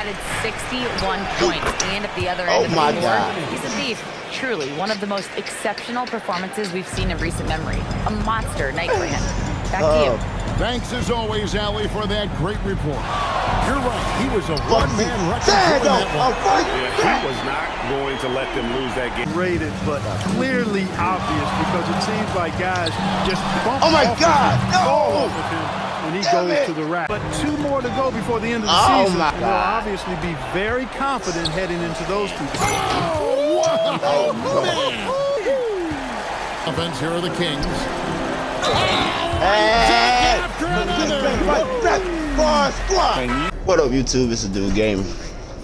added 61 points, and at the other end of the floor, he's a thief. Truly, one of the most exceptional performances we've seen in recent memory. A monster night for him. Back to you. Thanks as always, Allie, for that great report. You're right. He was a one-man record. He was not going to let them lose that game. Rated, but clearly obvious because it seems like guys just bump off of him when he goes to the rack. But 2 more to go before the end of the season. And they'll obviously be very confident heading into those 2 games. Offense, here are the Kings. What up, YouTube? It's a dude game.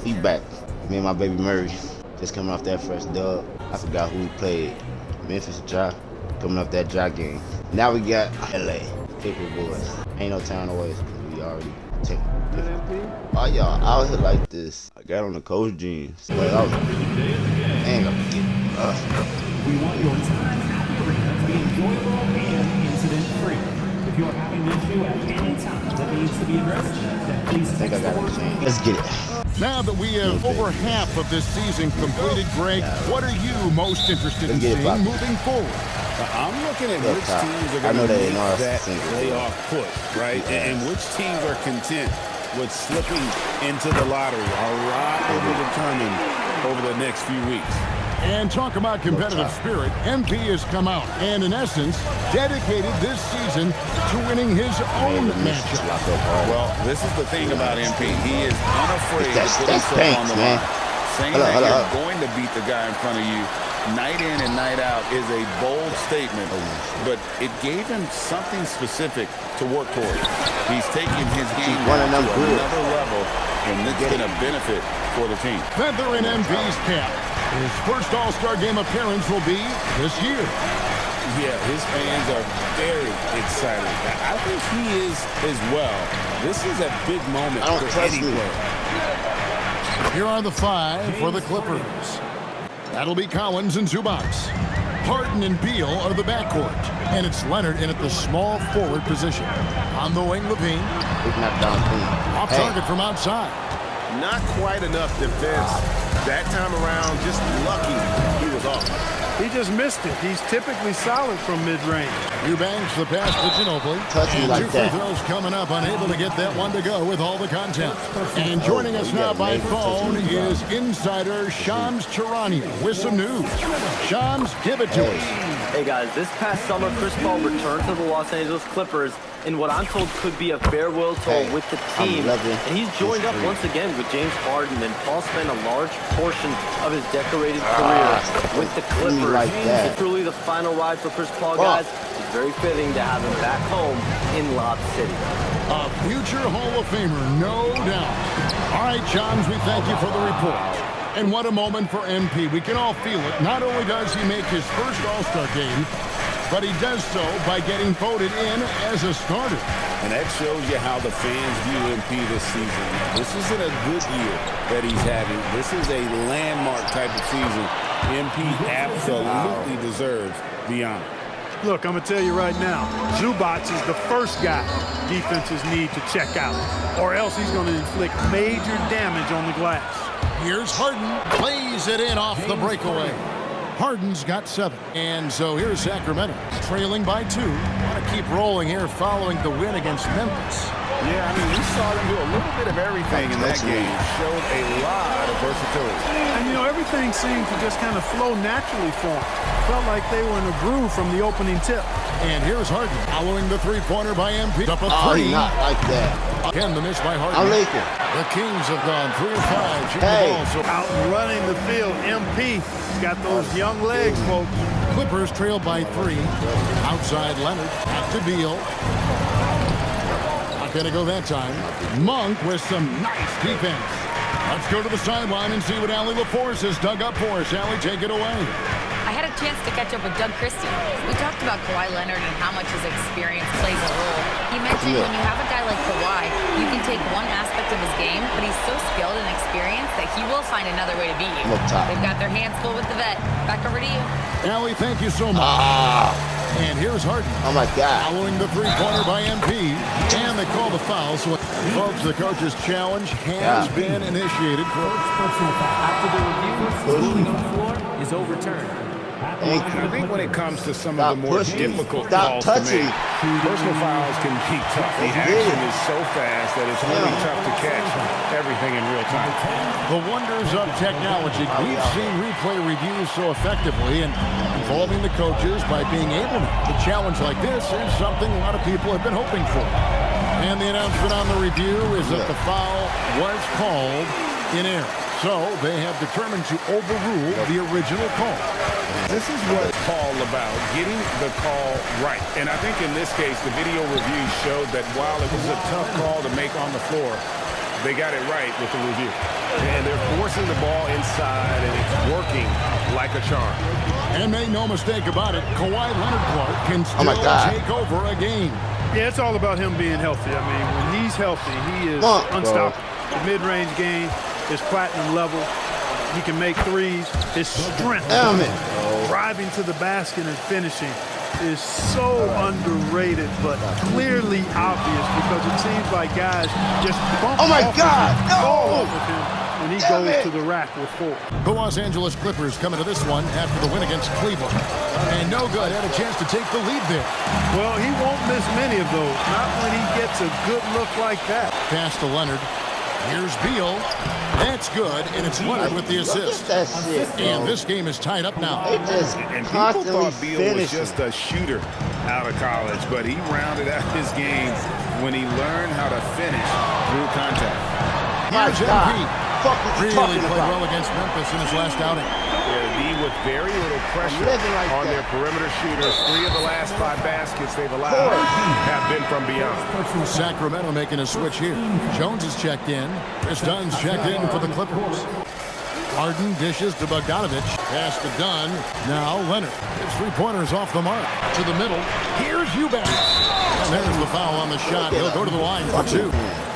We back. Me and my baby Murray. Just coming off that fresh dub. I forgot who we played. Memphis Dry. Coming off that dry game. Now we got LA. Paper boys. Ain't no town away. We already take it. Oh, y'all out here like this. I got on the coach jeans. But I ain't gonna get We want your time at the arena to be enjoyable and incident-free. If you're having an issue at any time that needs to be addressed, then please text the word. Let's get it. Now that we have over half of this season completed, Greg, what are you most interested in seeing moving forward? I'm looking at which teams are going to make that playoff push, right? And which teams are content with slipping into the lottery. A lot will be determined over the next few weeks. And talk about competitive spirit, MP has come out and, in essence, dedicated this season to winning his own matchup. Well, this is the thing about MP. He is unafraid to put himself on the line. Saying that you're going to beat the guy in front of you night in and night out is a bold statement, but it gave him something specific to work towards. He's taking his game to another level, and this is going to benefit for the team. Feather in MP's cap. His first All-Star Game appearance will be this year. Yeah, his fans are very excited. I think he is as well. This is a big moment for any player. Here are the 5 for the Clippers. That'll be Collins and Zubac. Harden and Beal are the backcourt. And it's Leonard in at the small forward position. On the wing, Levine. Off target from outside. Not quite enough defense that time around. Just lucky he was off. He just missed it. He's typically solid from mid-range. Eubanks the pass to Ginobili. And 2 free throws coming up, unable to get that one to go with all the content. And joining us now by phone is insider Shams Charania with some news. Shams, give it to us. Hey guys, this past summer, Chris Paul returned to the Los Angeles Clippers in what I'm told could be a farewell tour with the team. And he's joined up once again with James Harden, and Paul spent a large portion of his decorated career with the Clippers. It's truly the final ride for Chris Paul, guys. It's very fitting to have him back home in Lob City. A future Hall of Famer, no doubt. All right, Johns, we thank you for the report. And what a moment for MP. We can all feel it. Not only does he make his first All-Star game, but he does so by getting voted in as a starter. And that shows you how the fans view MP this season. This isn't a good year that he's having. This is a landmark type of season. MP absolutely deserves the honor. Look, I'm going to tell you right now, Zubac is the first guy defenses need to check out, or else he's going to inflict major damage on the glass. Here's Harden, plays it in off the breakaway. Harden's got 7. And so here's Sacramento, trailing by 2. Want to keep rolling here following the win against Memphis. Yeah, I mean, we saw them do a little bit of everything in that game. Showed a lot of versatility. And, you know, everything seemed to just kind of flow naturally for them. Felt like they were in a groove from the opening tip. And here's Harden, following the 3-pointer by MP. Up a 3. Not like that. Again, the miss by Harden. I'm leaking. The Kings have gone 3 of 5. Shooting the ball. So out running the field, MP got those young legs, folks. Clippers trail by 3. Outside Leonard, back to Beal. Not gonna go that time. Monk with some nice defense. Let's go to the sideline and see what Allie LaForce has dug up for us. Allie, take it away. I had a chance to catch up with Doug Christie. We talked about Kawhi Leonard and how much his experience plays a role. He mentioned when you have a guy like Kawhi, you can take one aspect of his game, but he's so skilled and experienced that he will find another way to beat you. They've got their hands full with the vet. Back over to you. Allie, thank you so much. And here's Harden. Oh, my God. Following the three-pointer by MP. And they call the foul. So, folks, the coach's challenge has been initiated. After the review, ruling on the floor is overturned. I think when it comes to some of the more difficult Stop calls to touching. make, personal fouls can be tough. The action is so fast that it's really tough to catch everything in real time. The wonders of technology. We've seen replay reviews so effectively and involving the coaches by being able to. A challenge like this is something a lot of people have been hoping for. And the announcement on the review is that the foul was called in error. So they have determined to overrule the original call. This is what it's all about, getting the call right. And I think in this case, the video review showed that while it was a tough call to make on the floor, they got it right with the review. And they're forcing the ball inside, and it's working like a charm. And make no mistake about it, Kawhi Leonard Clark can still take over a game. Yeah, it's all about him being healthy. I mean, when he's healthy, he is unstoppable. The mid-range game is platinum level. He can make threes. His strength, driving to the basket and finishing, is so underrated, but clearly obvious because it seems like guys just bump off of him when he goes to the rack with four. The Los Angeles Clippers come into this one after the win against Cleveland. And no good had a chance to take the lead there. Well, he won't miss many of those, not when he gets a good look like that. Pass to Leonard. Here's Beal. That's good, and it's Leonard with the assist. And this game is tied up now. And people thought Beal was just a shooter out of college, but he rounded out his game when he learned how to finish through contact. Here's MP. Really played well against Memphis in his last outing. D with very little pressure on their perimeter shooters. 3 of the last 5 baskets they've allowed have been from beyond. Sacramento making a switch here. Jones is checked in. Chris Dunn's checked in for the Clippers. Harden dishes to Bogdanovic. Pass to Dunn. Now Leonard. His three-pointers off the mark. To the middle. Here's Eubanks. And there's the foul on the shot. He'll go to the line for 2.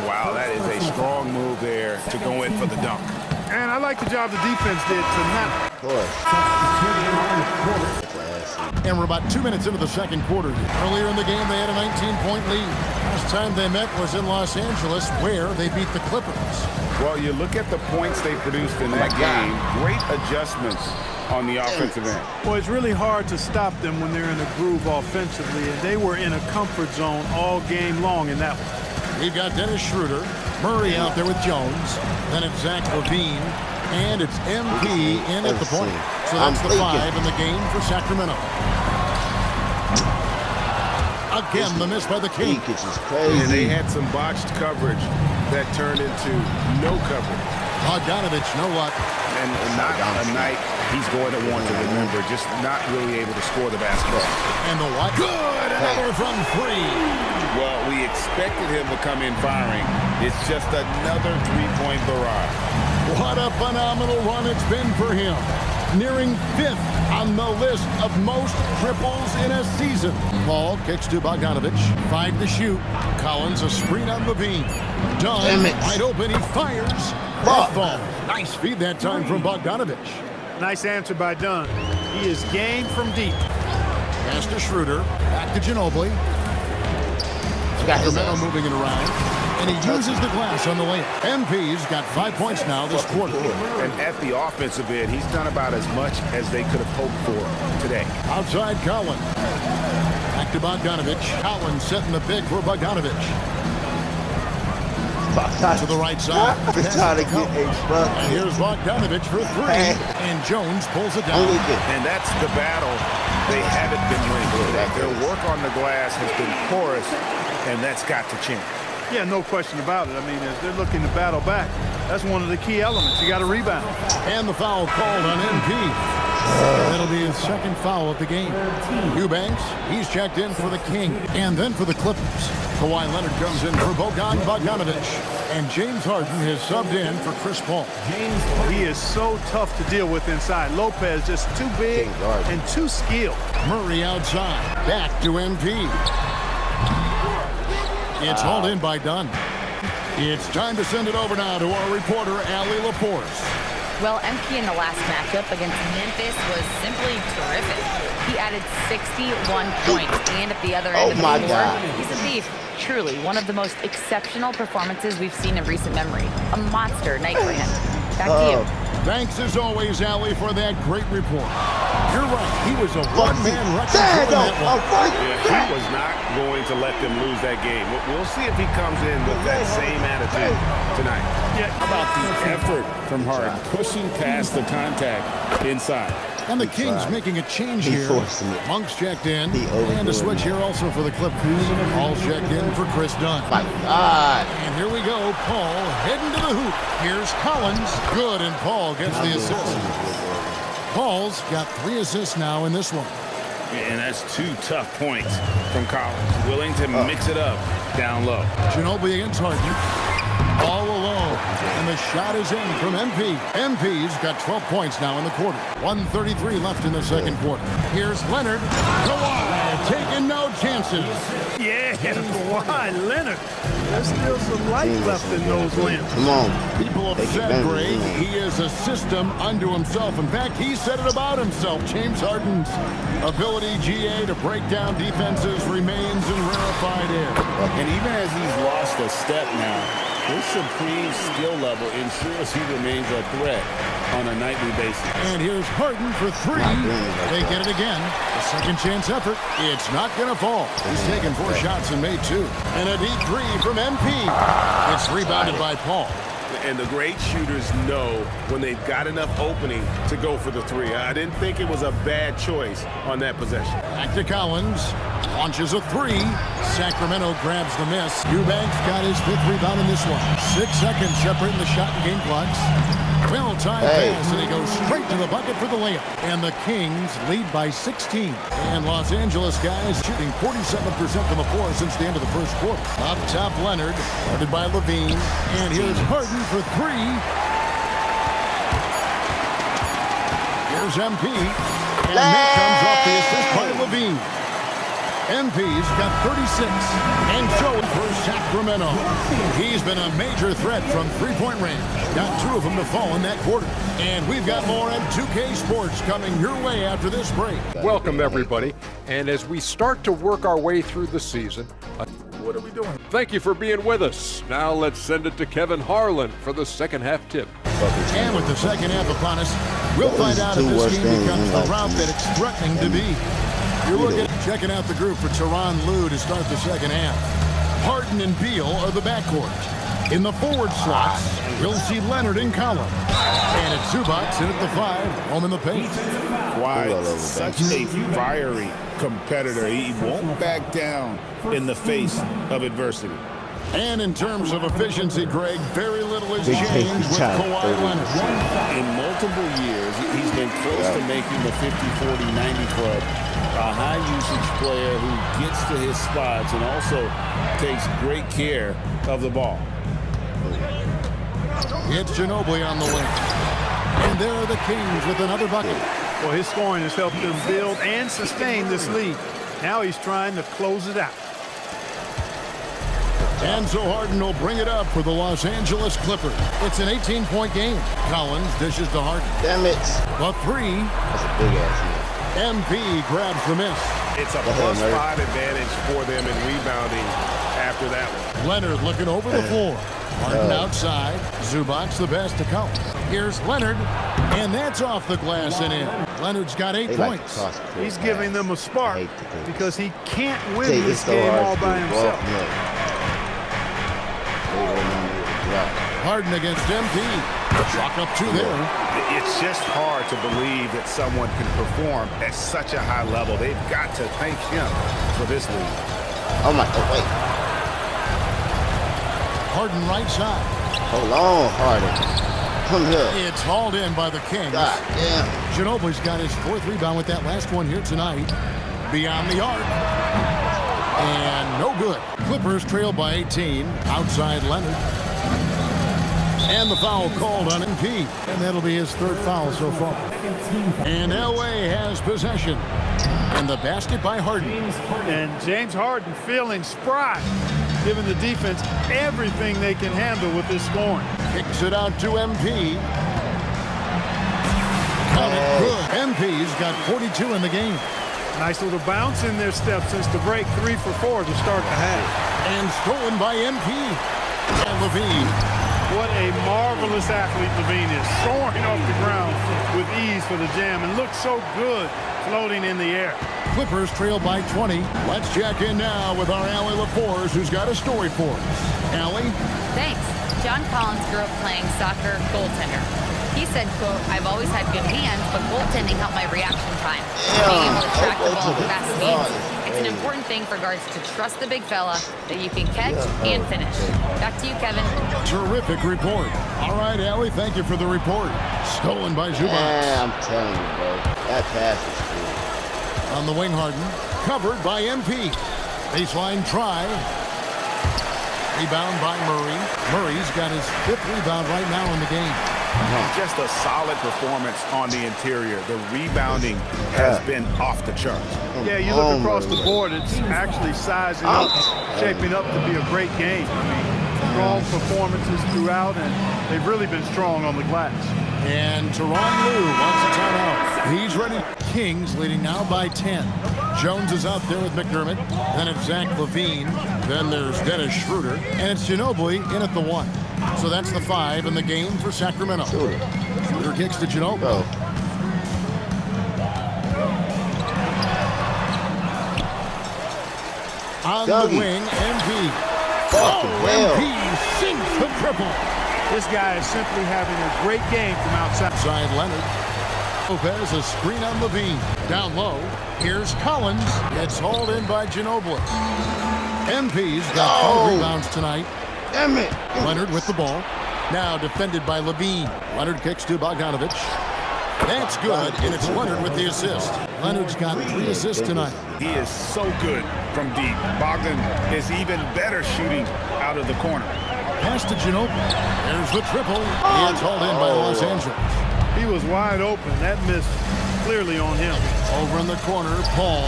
Wow, that is a strong move there to go in for the dunk. And I like the job the defense did to not. And we're about 2 minutes into the second quarter. Earlier in the game, they had a 19-point lead. Last time they met was in Los Angeles, where they beat the Clippers. Well, you look at the points they produced in that game. Great adjustments on the offensive end. Well, it's really hard to stop them when they're in a groove offensively, and they were in a comfort zone all game long in that one. We've got Dennis Schroeder, Murray out there with Jones, then it's Zach LaVine, and it's MP in at the point. So that's the 5 in the game for Sacramento. Again, the miss by the King. And they had some botched coverage that turned into no coverage. Bogdanovic, no luck. And not a night he's going to want to remember, just not really able to score the basketball. And the what? Good! Another from 3. Well, we expected him to come in firing. It's just another three-point barrage. What a phenomenal run it's been for him. Nearing 5th on the list of most triples in a season. Ball kicks to Bogdanovic. 5 to shoot. Collins a screen on LaVine. Dunn wide open. He fires. Ball. Nice feed that time from Bogdanovic. Nice answer by Dunn. He is game from deep. Pass to Schroeder. Back to Ginobili. Sacramento moving it around. And he uses the glass on the layup. MP's got 5 points now this quarter. And at the offensive end, he's done about as much as they could have hoped for today. Outside Collins. Back to Bogdanovic. Collins setting the pick for Bogdanovic. To the right side. And here's Bogdanovic for 3. And Jones pulls it down. And that's the battle they haven't been winning. Their work on the glass has been porous, and that's got to change. Yeah, no question about it. I mean, as they're looking to battle back, that's one of the key elements. You got to rebound. And the foul called on MP. That'll be his second foul of the game. Eubanks, he's checked in for the King. And then for the Clippers, Kawhi Leonard comes in for Bogdanovic. And James Harden has subbed in for Chris Paul. He is so tough to deal with inside. Lopez just too big and too skilled. Murray outside. Back to MP. It's hauled in by Dunn. It's time to send it over now to our reporter, Allie Laporte. Well, MP in the last matchup against Memphis was simply terrific. He added 61 points, and at the other end of the floor, he's a thief. Truly, one of the most exceptional performances we've seen in recent memory. A monster night for him. Back to you. Thanks as always, Allie, for that great report. You're right. He was a one-man record. He was not going to let them lose that game. We'll see if he comes in with that same attitude tonight. Yeah. How about the effort from Harden, pushing past the contact inside? And the Kings making a change here. Monk's checked in. And a switch here also for the Clippers. Paul's checked in for Chris Dunn. My God. And here we go. Paul heading to the hoop. Here's Collins. Good, and Paul gets the assist. Paul's got 3 assists now in this one. And that's 2 tough points from Collins. Willing to mix it up down low. Ginobili against Harden. All alone. And the shot is in from MP. MP's got 12 points now in the quarter. 1:33 left in the second quarter. Here's Leonard. Kawhi taking no chances. Yeah, Kawhi Leonard. There's still some life left in those limbs. Come on. People have said, Greg, he is a system unto himself. In fact, he said it about himself. James Harden's ability, GA, to break down defenses remains in rarefied air. And even as he's lost a step now, his supreme skill level ensures he remains a threat on a nightly basis. And here's Harden for 3. They get it again. A second chance effort. It's not going to fall. He's taken 4 shots and made 2. And a deep 3 from MP. It's rebounded by Paul. And the great shooters know when they've got enough opening to go for the 3. I didn't think it was a bad choice on that possession. Back to Collins. Launches a 3. Sacramento grabs the miss. Eubanks got his 5th rebound in this one. 6 seconds separating the shot and game clocks. Well-timed pass, and he goes straight to the bucket for the layup. And the Kings lead by 16. And Los Angeles guys shooting 47% from the floor since the end of the first quarter. Up top, Leonard, guarded by Levine. And here's Harden for 3. Here's MP. And that comes off the assist by Levine. MP's got 36, and so for Sacramento. He's been a major threat from 3-point range. Got 2 of them to fall in that quarter. And we've got more at 2K Sports coming your way after this break. Welcome, everybody. And as we start to work our way through the season, What are we doing? thank you for being with us. Now let's send it to Kevin Harlan for the second half tip. And with the second half upon us, we'll find out if this game becomes the route that it's threatening to be. You're looking at checking out the group for Tyronn Lue to start the second half. Harden and Beal are the backcourt. In the forward slots, we'll see Leonard and Collins. And it's Zubac in at the 5, home in the paint. Why, such a fiery competitor. He won't back down in the face of adversity. And in terms of efficiency, Greg, very little has changed with Kawhi Leonard. In multiple years, he's been close to making the 50-40-90 club. A high-usage player who gets to his spots and also takes great care of the ball. It's Ginobili on the wing. And there are the Kings with another bucket. Well, his scoring has helped them build and sustain this lead. Now he's trying to close it out. And so Harden will bring it up for the Los Angeles Clippers. It's an 18-point game. Collins dishes to Harden. Damn it. The 3. That's a big ass hit. MP grabs the miss. It's a +5 advantage for them in rebounding after that one. Leonard looking over the floor. Harden outside. Zubac the best to come. Here's Leonard. And that's off the glass and in. Leonard's got 8 points. He's giving them a spark because he can't win this game all by himself. Harden against MP. Chalk up 2 there. It's just hard to believe that someone can perform at such a high level. They've got to thank him for this lead. Oh my, oh wait. Harden right side. Hold on, Harden. Come here. It's hauled in by the Kings. God damn. Ginobili's got his 4th rebound with that last one here tonight. Beyond the arc. And no good. Clippers trail by 18. Outside Leonard. And the foul called on MP. And that'll be his 3rd foul so far. And LA has possession. And the basket by Harden. And James Harden feeling spry, giving the defense everything they can handle with this scoring. Kicks it out to MP. Good. MP's got 42 in the game. Nice little bounce in their step since the break. 3 for 4 to start the half. And stolen by MP. And Levine. What a marvelous athlete Levine is. Soaring off the ground with ease for the jam and looks so good floating in the air. Clippers trail by 20. Let's check in now with our Allie LaForce, who's got a story for us. Allie? Thanks. John Collins grew up playing soccer goaltender. He said, quote, "I've always had good hands, but goaltending helped my reaction time. Being able to track the ball at fast speeds. It's an important thing for guards to trust the big fella that you can catch and finish." Back to you, Kevin. Terrific report. All right, Allie, thank you for the report. Stolen by Zubac. Yeah, I'm telling you, bro. That pass is cool. On the wing, Harden. Covered by MP. Baseline try. Rebound by Murray. Murray's got his 5th rebound right now in the game. Just a solid performance on the interior. The rebounding has been off the charts. Yeah, you look across the board, it's actually sizing up, shaping up to be a great game. I mean, strong performances throughout, and they've really been strong on the glass. And Teron Lue wants a timeout. He's ready. Kings leading now by 10. Jones is out there with McDermott. Then it's Zach LaVine. Then there's Dennis Schroeder. And it's Ginobili in at the 1. So that's the 5 in the game for Sacramento. Schroeder kicks to Ginobili. On the wing, MP. MP sinks the triple. This guy is simply having a great game from outside. Side Leonard. Lopez, a screen on Levine. Down low. Here's Collins. It's hauled in by Ginobili. MP's got 5 rebounds tonight. Damn it. Leonard with the ball. Now defended by Levine. Leonard kicks to Bogdanovich. That's good, and it's Leonard with the assist. Leonard's got 3 assists tonight. He is so good from deep. Bogdan is even better shooting out of the corner. Pass to Ginobili. There's the triple. It's hauled in by Los Angeles. He was wide open. That miss clearly on him. Over in the corner, Paul.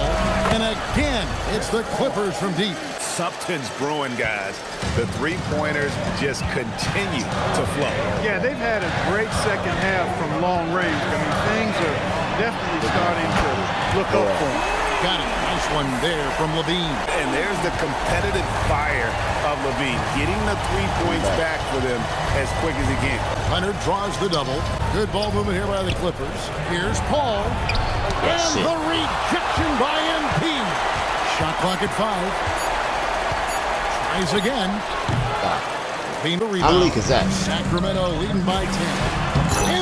And again, it's the Clippers from deep. Something's brewing, guys. The three-pointers just continue to flow. Yeah, they've had a great second half from long range. I mean, things are definitely starting to look up for them. Got it. Nice one there from Levine. And there's the competitive fire of Levine, getting the 3 points back for them as quick as he can. Leonard draws the double. Good ball movement here by the Clippers. Here's Paul. And the rejection by MP. Shot clock at 5. Tries again. Levine to rebound. I'm leaking that. Sacramento leading by 10.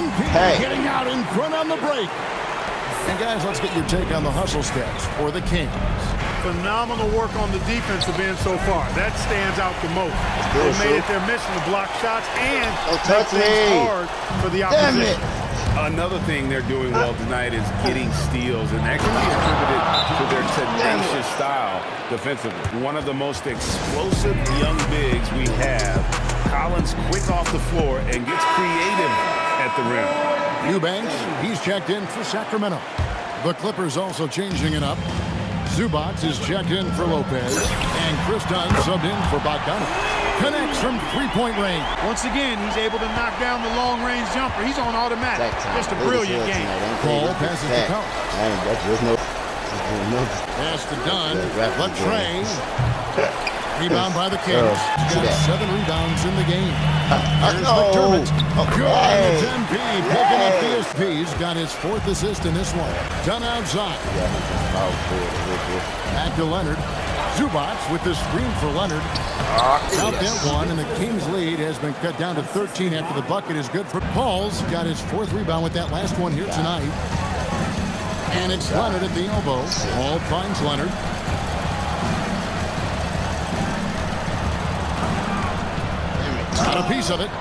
MP getting out in front on the break. And guys, let's get your take on the hustle stats for the Kings. Phenomenal work on the defensive end so far. That stands out the most. They made it their mission to block shots and make things hard for the opposition. Another thing they're doing well tonight is getting steals, and that can be attributed to their tenacious style defensively. One of the most explosive young bigs we have. Collins quick off the floor and gets creative at the rim. Eubanks, he's checked in for Sacramento. The Clippers also changing it up. Zubac is checked in for Lopez. And Chris Dunn subbed in for Bogdanovich. Connects from three-point range. Once again, he's able to knock down the long-range jumper. He's on automatic. Just a brilliant game. Paul passes to Collins. Pass to Dunn. Latrey. Rebound by the Kings. He's got 7 rebounds in the game. Here's McDermott. Good. It's MP picking up the assist. He's got his 4th assist in this one. Dunn outside. Back to Leonard. Zubac with the screen for Leonard. Out that one, and the Kings' lead has been cut down to 13 after the bucket is good for Paul's. Got his 4th rebound with that last one here tonight. And it's Leonard at the elbow. Paul finds Leonard. Got a piece of it.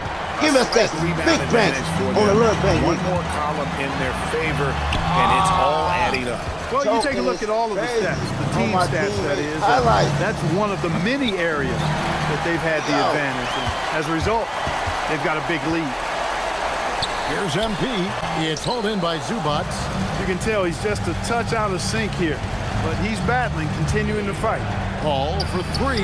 Give us that big bench on the little bench. One more column in their favor, and it's all adding up. Well, you take a look at all of the stats, the team stats, that is. That's one of the many areas that they've had the advantage. And as a result, they've got a big lead. Here's MP. It's hauled in by Zubac. You can tell he's just a touch out of sync here, but he's battling, continuing to fight. Paul for 3.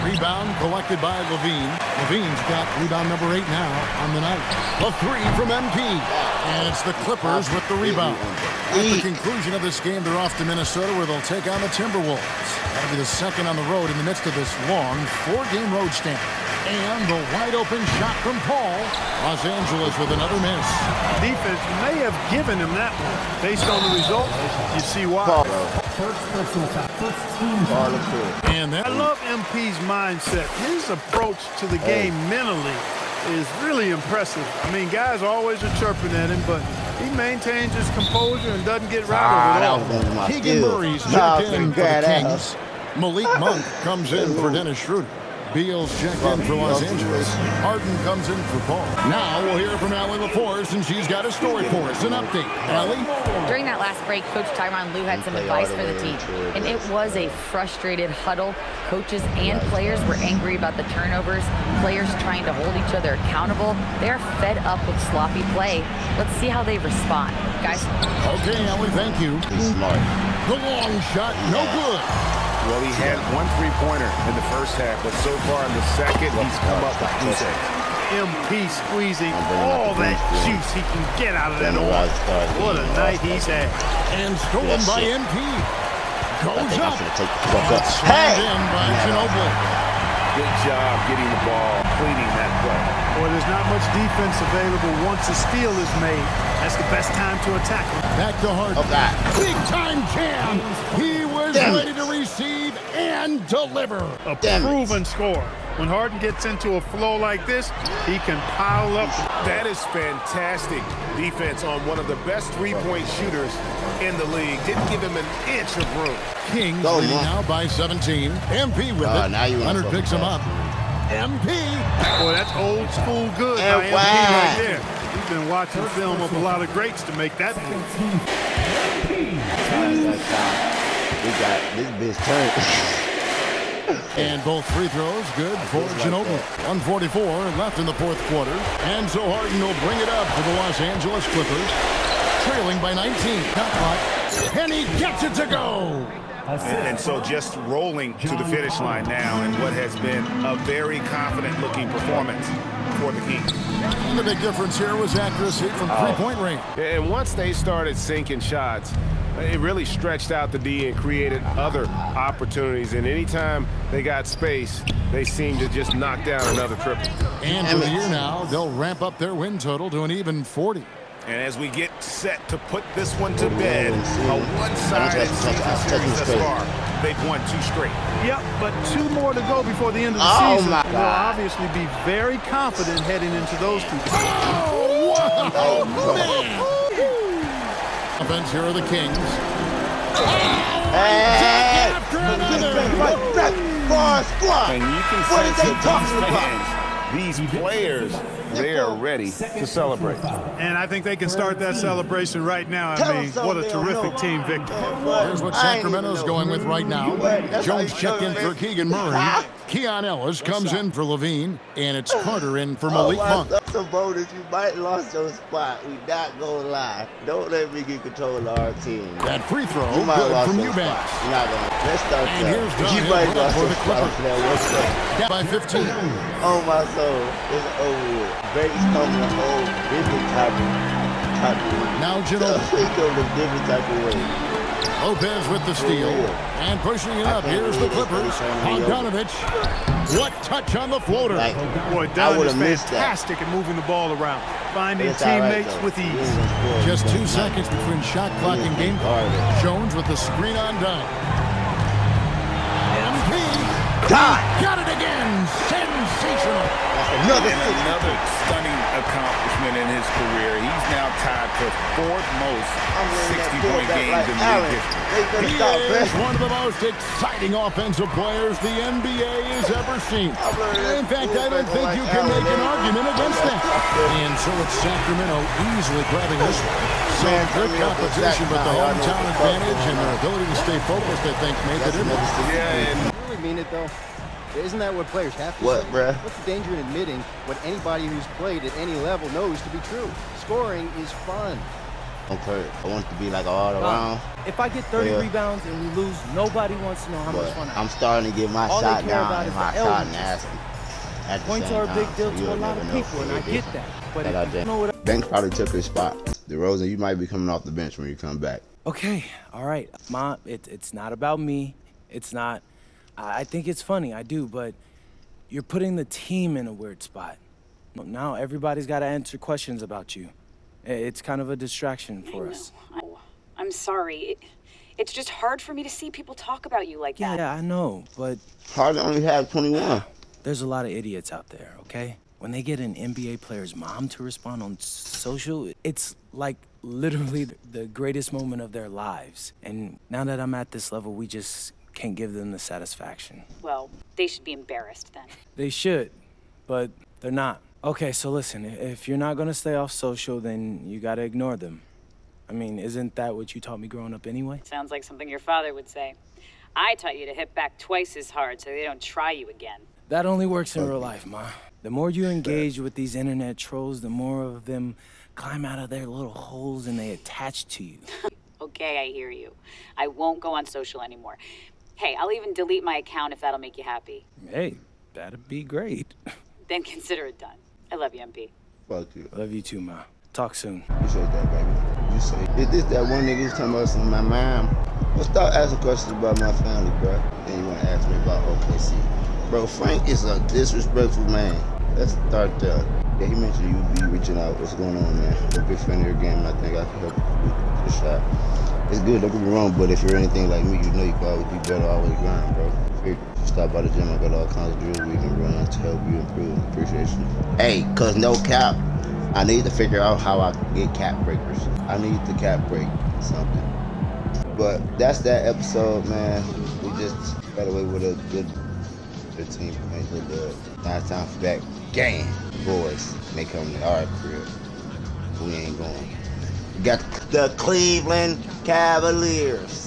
Rebound collected by Levine. Levine's got rebound number 8 now on the night. A 3 from MP. And it's the Clippers with the rebound. At the conclusion of this game, they're off to Minnesota where they'll take on the Timberwolves. That'll be the second on the road in the midst of this long 4-game road stand. And the wide-open shot from Paul. Los Angeles with another miss. Defense may have given him that one. Based on the result, you see why. First personal foul. First team foul. And that I love MP's mindset. His approach to the game mentally is really impressive. I mean, guys always are chirping at him, but he maintains his composure and doesn't get rattled at all. Keegan Murray's checked in for the Kings. Malik Monk comes in for Dennis Schroeder. Beal's checked in for Los Angeles. Harden comes in for Paul. Now we'll hear from Allie LaForce, and she's got a story for us. An update. Allie? During that last break, Coach Tyronn Lue had some advice for the team, and it was a frustrated huddle. Coaches and players were angry about the turnovers, players trying to hold each other accountable. They're fed up with sloppy play. Let's see how they respond. Guys? Okay, Allie, thank you. He's smart. The long shot, no good. Well, he had 1 3-pointer in the first half, but so far in the second, he's come up with 2 sets. MP squeezing all that juice he can get out of that arm. What a night he's had. And stolen by MP. Goes up. Hey! In by Ginobili. Good job getting the ball, cleaning that play. Boy, there's not much defense available once a steal is made. That's the best time to attack him. Back to Harden. Big time jam. He was ready to receive and deliver. A proven scorer. When Harden gets into a flow like this, he can pile up. That is fantastic defense on one of the best 3-point shooters in the league. Didn't give him an inch of room. Kings leading now by 17. MP with it. Leonard picks him up. MP. Boy, that's old school good by MP right there. He's been watching film of a lot of greats to make that move. We got this bitch turned. And both free throws good for Ginobili. 1:44 left in the fourth quarter. And so Harden will bring it up for the Los Angeles Clippers. Trailing by 19. Shot clock. And he gets it to go. And so just rolling to the finish line now in what has been a very confident-looking performance for the Kings. And the big difference here was accuracy from three-point range. And once they started sinking shots, it really stretched out the D and created other opportunities. And anytime they got space, they seemed to just knock down another triple. And for the year now, they'll ramp up their win total to an even 40. And as we get set to put this one to bed, a one-sided season series thus far, they've won 2 straight. Yep, but 2 more to go before the end of the season. They'll obviously be very confident heading into those 2 games. Oh, man! Offense, here are the Kings. After another. And you can sense that these players, they are ready to celebrate. And I think they can start that celebration right now. I mean, what a terrific team victory. Here's what Sacramento's going with right now. Jones checked in for Keegan Murray. Keon Ellis comes in for Levine. And it's Carter in for Malik Monk. Some bonus, you might lost your spot. We not gonna lie. Don't let me get control of our team. That free throw good from Eubanks. You're not gonna. Let's start. And here's John you might lost for your the spot. Clippers. Down by 15. Oh my soul, it's over with. Baby's coming a whole different type of Now Ginobili. He goes a different type of way. Lopez with the steal. And pushing it up. Here's the Clippers. Bogdanovich. What touch on the floater. Boy, Dunn is fantastic at moving the ball around. Finding teammates with ease. Just 2 seconds between shot clock and game clock. Jones with the screen on Dunn. MP. Got it again. Sensational. Another stunning accomplishment in his career. He's now tied for 4th most 60-point games in league history. He is one of the most exciting offensive players the NBA has ever seen. In fact, I don't think you can make an argument against that. And so it's Sacramento easily grabbing this one. So good competition, but the hometown advantage and their ability to stay focused, I think, made the difference. Yeah, and You really mean it, though? Isn't that what players have to What, say? bruh? What's the danger in admitting what anybody who's played at any level knows to be true? Scoring is fun. Okay. I want it to be like all around. If I get 30 rebounds and we lose, nobody wants to know how much fun I have. I'm starting to get my shot down and my shot nasty. Points are a big deal to a lot of people, and I get that. But if you know what Banks probably took his spot. DeRozan, you might be coming off the bench when you come back. Okay, all right. Ma, it's not about me. It's not. I think it's funny, I do, but you're putting the team in a weird spot. Now everybody's got to answer questions about you. It's kind of a distraction for us. I'm sorry. It's just hard for me to see people talk about you like that. Yeah, I know, but... Harden only had 21. There's a lot of idiots out there, okay? When they get an NBA player's mom to respond on social, it's like literally the greatest moment of their lives. And now that I'm at this level, we just can't give them the satisfaction. Well, they should be embarrassed then. They should, but they're not. Okay, so listen, if you're not gonna stay off social, then you gotta ignore them. I mean, isn't that what you taught me growing up anyway? Sounds like something your father would say. I taught you to hit back twice as hard so they don't try you again. That only works in real life, Ma. The more you engage with these internet trolls, the more of them climb out of their little holes and they attach to you. Okay, I hear you. I won't go on social anymore. Hey, I'll even delete my account if that'll make you happy. Hey, that'd be great. Then consider it done. I love you, MP. Fuck you. Love you too, Ma. Talk soon. Appreciate that, baby. You say, is this that one nigga who's talking about some of my mom? Well, start asking questions about my family, bro. Then you want to ask me about OKC. Bro, Frank is a disrespectful man. Let's start there. Yeah, he mentioned you be reaching out. What's going on, man? I'm a big fan of your game, and I think I can help you with the shot. It's good, don't get me wrong, but if you're anything like me, you know you can always be better, always grind, bro. If you stop by the gym, I got all kinds of drills we can run to help you improve. Appreciate you. Hey, cause no cap, I need to figure out how I can get cap breakers. I need to cap break something. But that's that episode, man. We just got away with a good 15 points with the now it's time for that game. Boys, they come to our crib. We ain't going. We got the Cleveland Cavaliers.